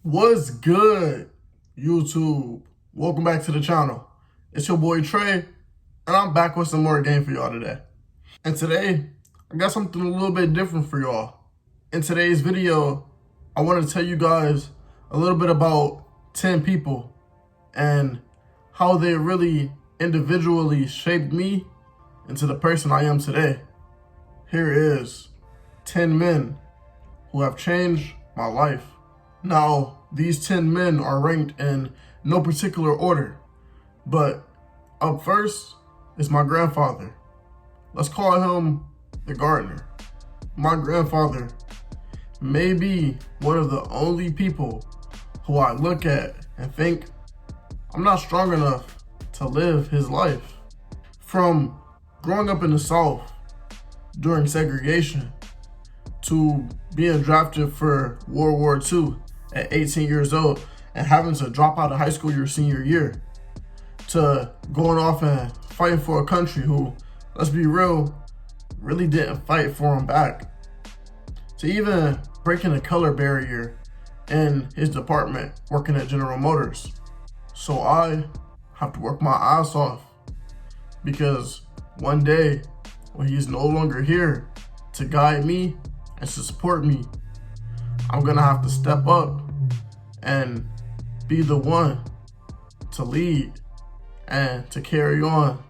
What's good, YouTube? Welcome back to the channel. It's your boy Trey, and I'm back with some more game for y'all today. And today, I got something a little bit different for y'all. In today's video, I want to tell you guys a little bit about 10 people and how they really individually shaped me into the person I am today. Here is 10 men who have changed my life. Now, these 10 men are ranked in no particular order, but up first is my grandfather. Let's call him the gardener. My grandfather may be one of the only people who I look at and think I'm not strong enough to live his life. From growing up in the South during segregation to being drafted for World War II at 18 years old and having to drop out of high school your senior year, to going off and fighting for a country who, let's be real, really didn't fight for him back, to even breaking the color barrier in his department working at General Motors. So I have to work my ass off because one day when he's no longer here to guide me and to support me, I'm gonna have to step up and be the one to lead and to carry on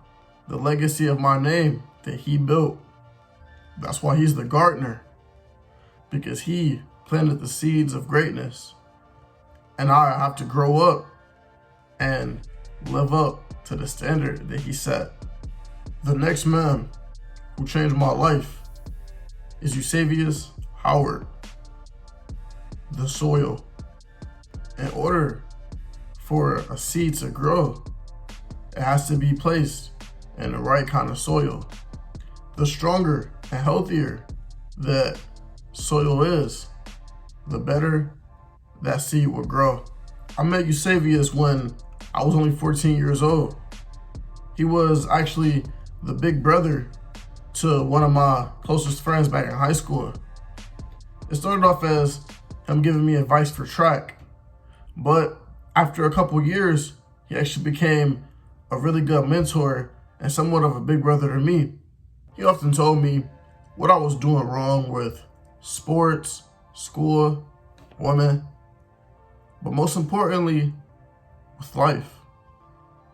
the legacy of my name that he built. That's why he's the gardener, because he planted the seeds of greatness. And I have to grow up and live up to the standard that he set. The next man who changed my life is Eusebius Howard, the soil. In order for a seed to grow, it has to be placed in the right kind of soil. The stronger and healthier that soil is, the better that seed will grow. I met Eusebius when I was only 14 years old. He was actually the big brother to one of my closest friends back in high school. It started off as him giving me advice for track, but after a couple years, he actually became a really good mentor and somewhat of a big brother to me. He often told me what I was doing wrong with sports, school, women, but most importantly, with life.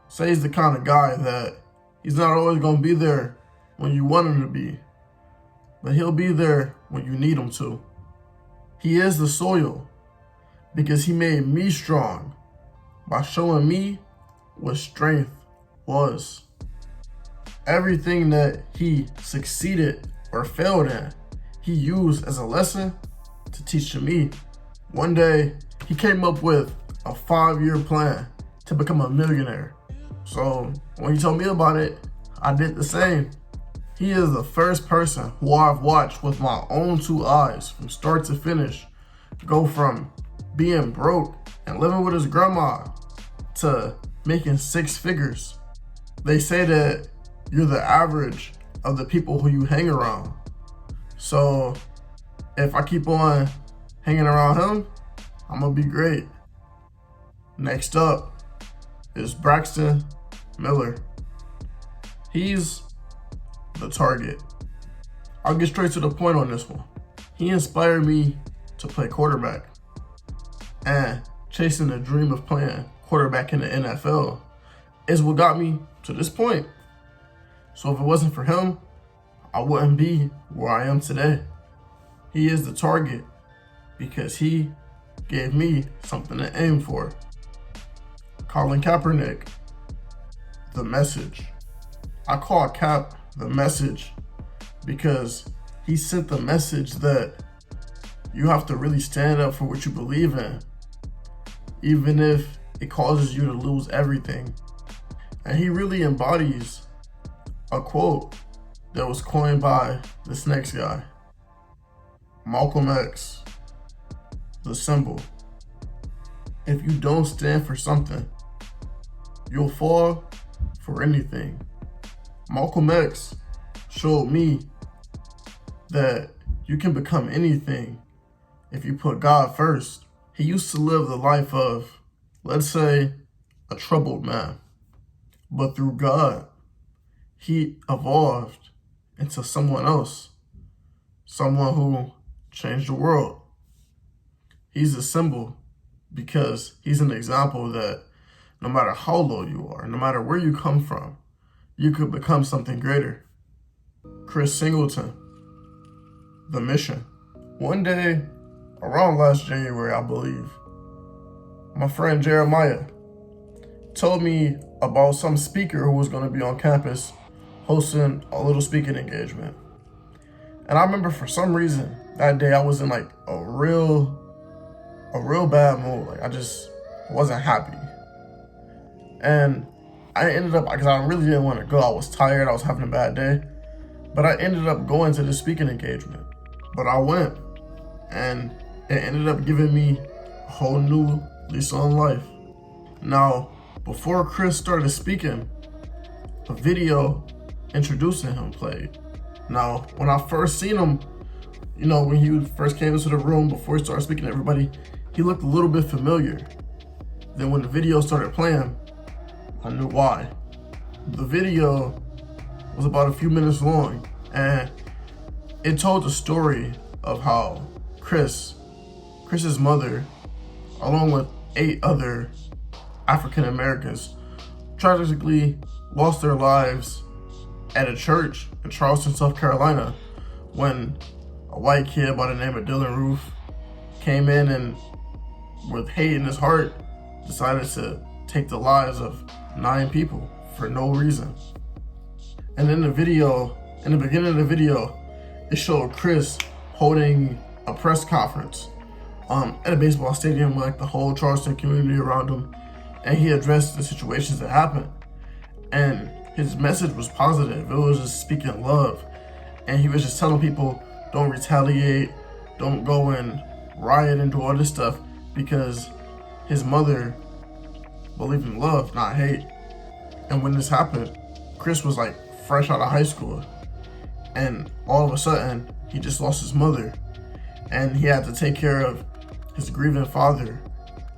Say he's the kind of guy that he's not always gonna be there when you want him to be, but he'll be there when you need him to. He is the soil because he made me strong by showing me what strength was. Everything that he succeeded or failed in, he used as a lesson to teach to me. One day, he came up with a 5-year plan to become a millionaire. So when he told me about it, I did the same. He is the first person who I've watched with my own 2 eyes from start to finish go from being broke and living with his grandma to making 6 figures. They say that you're the average of the people who you hang around. So if I keep on hanging around him, I'm gonna be great. Next up is Braxton Miller. He's the target. I'll get straight to the point on this one. He inspired me to play quarterback, and chasing the dream of playing quarterback in the NFL is what got me to this point. So if it wasn't for him, I wouldn't be where I am today. He is the target because he gave me something to aim for. Colin Kaepernick, the message. I call Cap the message because he sent the message that you have to really stand up for what you believe in, even if it causes you to lose everything. And he really embodies a quote that was coined by this next guy, Malcolm X, the symbol. If you don't stand for something, you'll fall for anything. Malcolm X showed me that you can become anything if you put God first. he used to live the life of, let's say, a troubled man. But through God, he evolved into someone else, someone who changed the world. He's a symbol because he's an example that no matter how low you are, no matter where you come from, you could become something greater. Chris Singleton, The Mission. One day, around last January, I believe, my friend Jeremiah told me about some speaker who was going to be on campus hosting a little speaking engagement. And I remember for some reason that day I was in like a real bad mood. Like I just wasn't happy. And I ended up, because I really didn't want to go. I was tired. I was having a bad day. But I ended up going to the speaking engagement. But I went, and it ended up giving me a whole new lease on life. Now, before Chris started speaking, a video introducing him played. Now, when I first seen him, when he first came into the room, before he started speaking to everybody, he looked a little bit familiar. Then when the video started playing, I knew why. The video was about a few minutes long, and it told the story of how Chris's mother, along with 8 other African Americans, tragically lost their lives at a church in Charleston, South Carolina, when a white kid by the name of Dylan Roof came in and, with hate in his heart, decided to take the lives of 9 people for no reason. And in the beginning of the video, it showed Chris holding a press conference at a baseball stadium with like the whole Charleston community around him, and he addressed the situations that happened. And his message was positive. It was just speaking love, and he was just telling people, don't retaliate, don't go and riot and do all this stuff, because his mother believed in love, not hate. And when this happened, Chris was like fresh out of high school, and all of a sudden he just lost his mother, and he had to take care of his grieving father,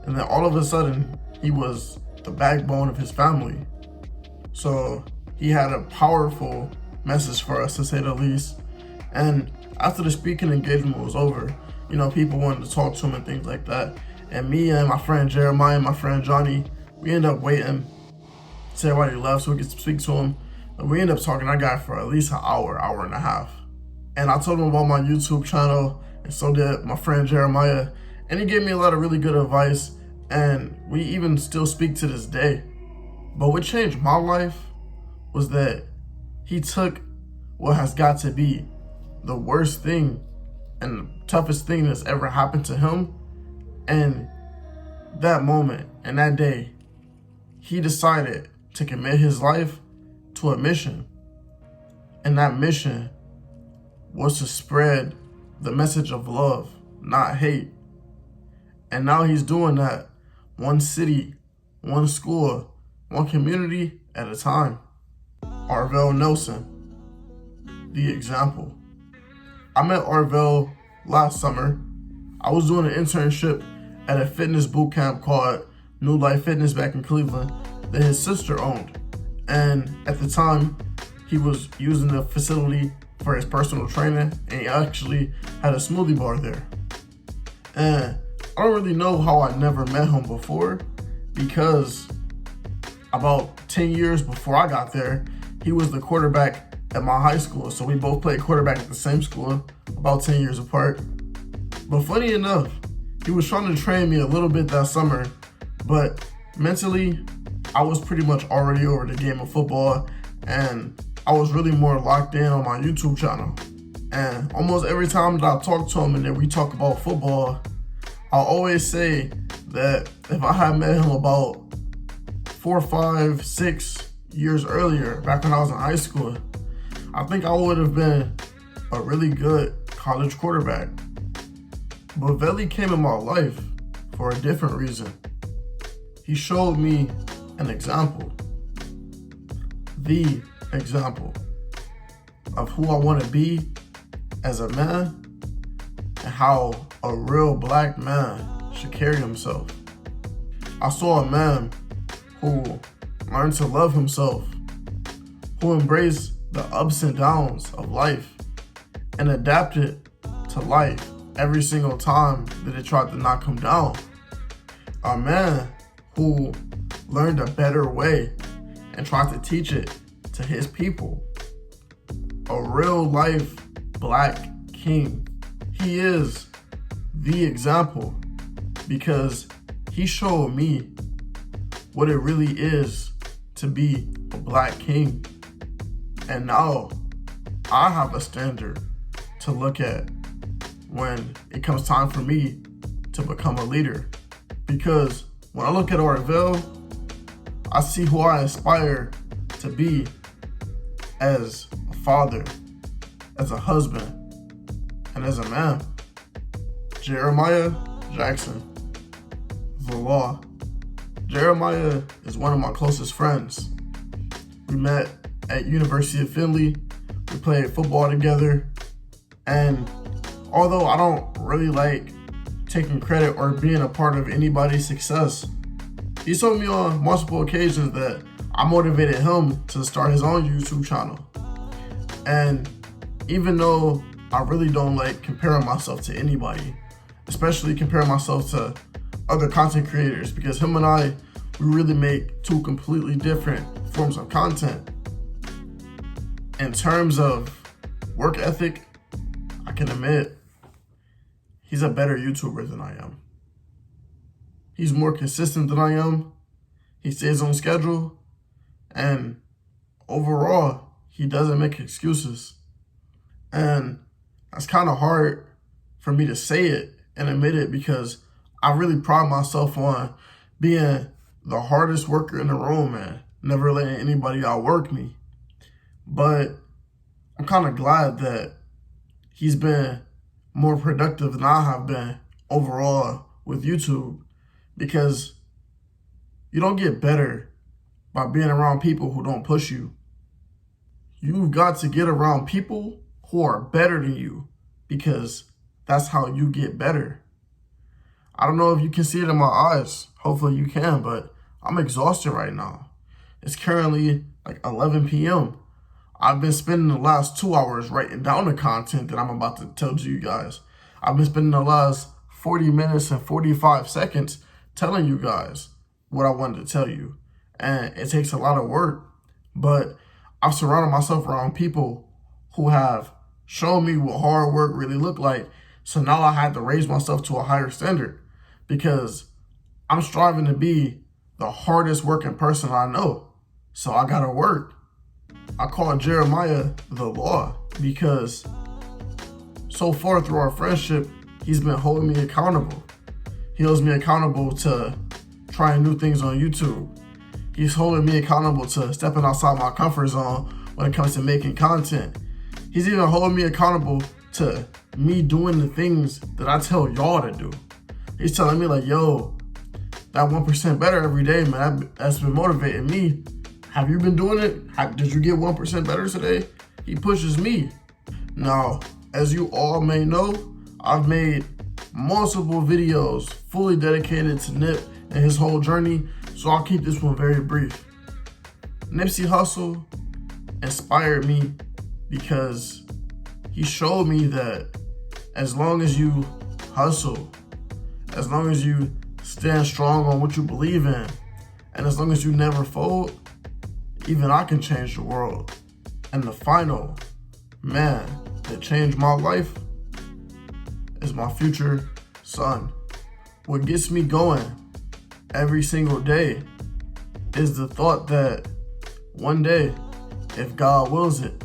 and then all of a sudden he was the backbone of his family. So he had a powerful message for us, to say the least. And after the speaking engagement was over, people wanted to talk to him and things like that. And me and my friend Jeremiah and my friend Johnny, we ended up waiting till everybody left so we could speak to him. And we ended up talking to that guy for at least an hour and a half. And I told him about my YouTube channel, and so did my friend Jeremiah. And he gave me a lot of really good advice, and we even still speak to this day. But what changed my life was that he took what has got to be the worst thing and the toughest thing that's ever happened to him, and that moment and that day, he decided to commit his life to a mission. And that mission was to spread the message of love, not hate. And now he's doing that one city, one school, one community at a time. Arvell Nelson, the example. I met Arvell last summer. I was doing an internship at a fitness boot camp called New Life Fitness back in Cleveland that his sister owned. And at the time, he was using the facility for his personal training, and he actually had a smoothie bar there. And I don't really know how I never met him before, because about 10 years before I got there, he was the quarterback at my high school. So we both played quarterback at the same school, about 10 years apart. But funny enough, he was trying to train me a little bit that summer, but mentally, I was pretty much already over the game of football, and I was really more locked in on my YouTube channel. And almost every time that I talk to him and then we talk about football, I'll always say that if I had met him about 4, 5, 6 years earlier, back when I was in high school, I think I would have been a really good college quarterback. But Veli came in my life for a different reason. He showed me an example, the example of who I want to be as a man, and how a real black man should carry himself. I saw a man who learned to love himself, who embraced the ups and downs of life and adapted to life every single time that it tried to knock him down. A man who learned a better way and tried to teach it to his people. A real life Black king. He is the example because he showed me what it really is to be a Black king. And now I have a standard to look at when it comes time for me to become a leader. Because when I look at Orville, I see who I aspire to be as a father, as a husband, and as a man. Jeremiah Jackson, the law. Jeremiah is one of my closest friends. We met at University of Findlay. We played football together. And although I don't really like taking credit or being a part of anybody's success, he told me on multiple occasions that I motivated him to start his own YouTube channel. And even though I really don't like comparing myself to anybody, especially comparing myself to other content creators, because him and I, we really make two completely different forms of content. In terms of work ethic, I can admit he's a better YouTuber than I am. He's more consistent than I am. He stays on schedule. And overall, he doesn't make excuses. And that's kind of hard for me to say it and admit it because I really pride myself on being the hardest worker in the room and never letting anybody outwork me. But I'm kind of glad that he's been more productive than I have been overall with YouTube, because you don't get better by being around people who don't push you. You've got to get around people who are better than you, because that's how you get better. I don't know if you can see it in my eyes. Hopefully you can, but I'm exhausted right now. It's currently like 11 p.m. I've been spending the last 2 hours writing down the content that I'm about to tell to you guys. I've been spending the last 40 minutes and 45 seconds telling you guys what I wanted to tell you. And it takes a lot of work, but I've surrounded myself around people who have shown me what hard work really looked like. So now I had to raise myself to a higher standard because I'm striving to be the hardest working person I know. So I gotta work. I call Jeremiah the law because so far through our friendship, he's been holding me accountable. He holds me accountable to trying new things on YouTube. He's holding me accountable to stepping outside my comfort zone when it comes to making content. He's even holding me accountable to me doing the things that I tell y'all to do. He's telling me like, yo, that 1% better every day, man, that's been motivating me. Have you been doing it? Did you get 1% better today? He pushes me. Now, as you all may know, I've made multiple videos fully dedicated to Nip and his whole journey, so I'll keep this one very brief. Nipsey Hussle inspired me because he showed me that as long as you hustle, as long as you stand strong on what you believe in, and as long as you never fold, even I can change the world. And the final man that changed my life is my future son. What gets me going every single day is the thought that one day, if God wills it,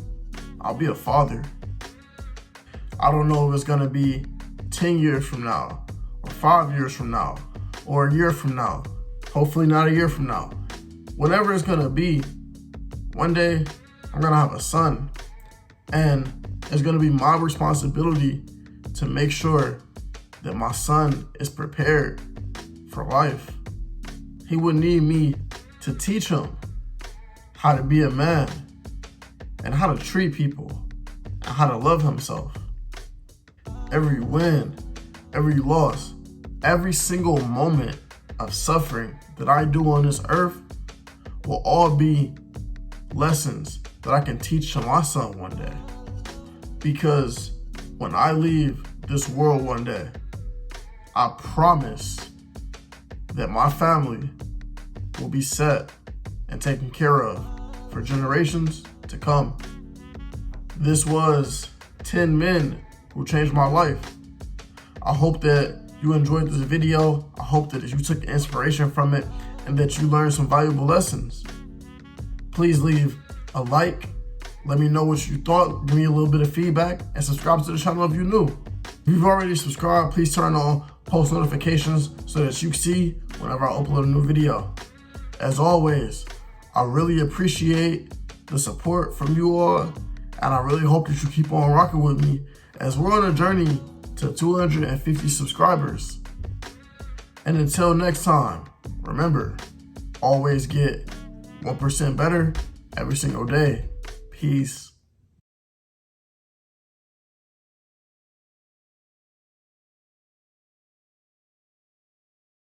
I'll be a father. I don't know if it's gonna be 10 years from now, or 5 years from now, or a year from now. Hopefully not a year from now. Whatever it's gonna be, one day I'm gonna have a son, and it's gonna be my responsibility to make sure that my son is prepared for life. He would need me to teach him how to be a man and how to treat people and how to love himself. Every win, every loss, every single moment of suffering that I do on this earth will all be lessons that I can teach to my son one day. Because when I leave this world one day, I promise that my family will be set and taken care of for generations to come. This was 10 men who changed my life. I hope that you enjoyed this video. I hope that you took inspiration from it and that you learned some valuable lessons. Please leave a like. Let me know what you thought. Give me a little bit of feedback and subscribe to the channel if you're new. If you've already subscribed, please turn on post notifications so that you see whenever I upload a new video. As always, I really appreciate the support from you all, and I really hope that you keep on rocking with me as we're on a journey to 250 subscribers. And until next time, remember, always get 1% better every single day. Peace.